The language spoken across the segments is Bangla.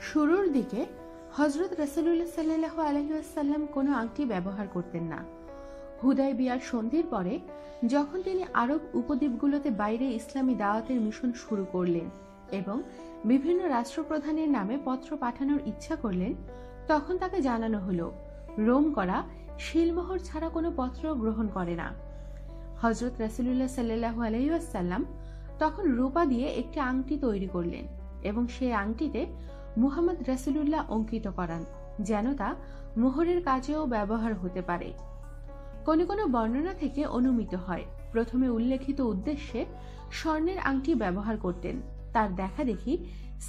শুরুর দিকে হযরত রাসূলুল্লাহ সাল্লাল্লাহু আলাইহি ওয়াসাল্লাম কোনো আংটি ব্যবহার করতেন না। হুদায়বিয়ার সন্ধির পরে যখন তিনি আরব উপদ্বীপগুলোতে বাইরে ইসলামী দাওয়াতের মিশন শুরু করলেন এবং বিভিন্ন রাষ্ট্রপ্রধানের নামে পত্র পাঠানোর ইচ্ছা করলেন, তখন তাকে জানানো হলো রোম করা শিলমোহর ছাড়া কোনো পত্র গ্রহণ করে না। হযরত রাসূলুল্লাহ সাল্লাল্লাহু আলাইহি ওয়াসাল্লাম তখন রূপা দিয়ে একটি আংটি তৈরি করলেন এবং সেই আংটিতে মুহাম্মদ রাসূলুল্লাহ অঙ্কিত করান, যেন তা মোহরের কাজেও ব্যবহার হতে পারে। কোনো কোনো বর্ণনা থেকে অনুমিত হয় প্রথমে উল্লেখিত উদ্দেশ্যে স্বর্ণের আংটি ব্যবহার করতেন। তার দেখা দেখি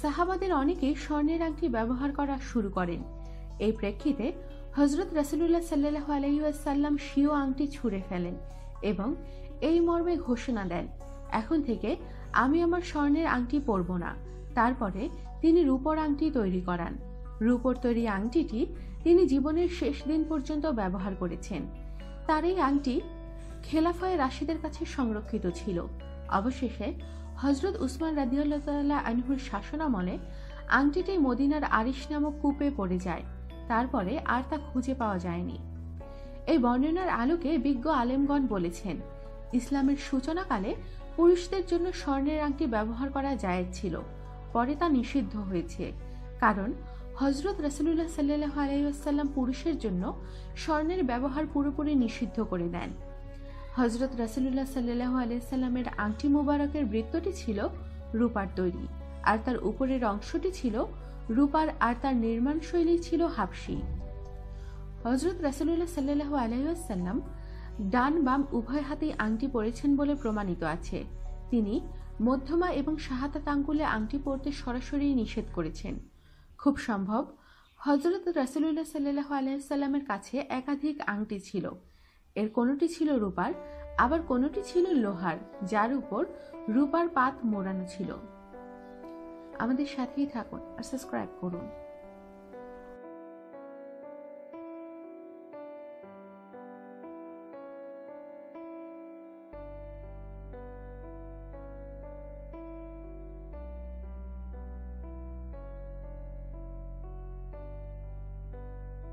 সাহাবাদের অনেকেই স্বর্ণের আংটি ব্যবহার করা শুরু করেন। এই প্রেক্ষিতে হযরত রাসূলুল্লাহ সাল্লাল্লাহু আলাইহি ওয়াসাল্লাম স্বীয় আংটি ছুঁড়ে ফেলেন এবং এই মর্মে ঘোষণা দেন, এখন থেকে আমি আমার স্বর্ণের আংটি পরব না। তারপরে তিনি রূপোর আংটি তৈরি করান। রূপোর তৈরি আংটিটি তিনি জীবনের শেষ দিন পর্যন্ত ব্যবহার করেছেন। তার এই আংটি খেলাফায়ে রাশিদের কাছে সংরক্ষিত ছিল। অবশেষে হযরত উসমান রাদিয়াল্লাহু তাআলা আনহুর শাসনামলে আংটিটি মদিনার আরিশ নামক কূপে পড়ে যায়। তারপরে আর তা খুঁজে পাওয়া যায়নি। এই বর্ণনার আলোকে বিজ্ঞ আলেমগণ বলেছেন, ইসলামের সূচনাকালে পুরুষদের জন্য স্বর্ণের আংটি ব্যবহার করা জায়েজ ছিল, পরে তা নিষিদ্ধ হয়েছে। কারণ হযরত রাসূলুল্লাহ সাল্লাল্লাহু আলাইহি ওয়াসাল্লাম পুরুষের জন্য স্বর্ণের ব্যবহার পুরোপুরি নিষিদ্ধ করে দেন। হযরত রাসূলুল্লাহ সাল্লাল্লাহু আলাইহি ওয়াসাল্লামের আংটি মুবারকের বৃত্তটি ছিল রূপার তৈরি, আর তার উপরের অংশটি ছিল রূপার, আর তার নির্মাণ শৈলী ছিল হাবশী। হযরত রাসূলুল্লাহ সাল্লাল্লাহু আলাইহি ওয়াসাল্লাম ডান বাম উভয় হাতেই আংটি পরেছেন বলে প্রমাণিত আছে। তিনি মধ্যমা এবং শাহাদাত আঙ্গুলে আংটি পরতে সরাসরি নিষেধ করেছেন। খুব সম্ভব হযরত রাসূলুল্লাহ সাল্লাল্লাহু আলাইহি ওয়াসাল্লামের কাছে একাধিক আংটি ছিল। এর কোনোটি ছিল রূপার, আবার কোনোটি ছিল লোহার, যার উপর রূপার পাত মোড়ানো ছিল। আমাদের সাথেই থাকুন আর সাবস্ক্রাইব করুন।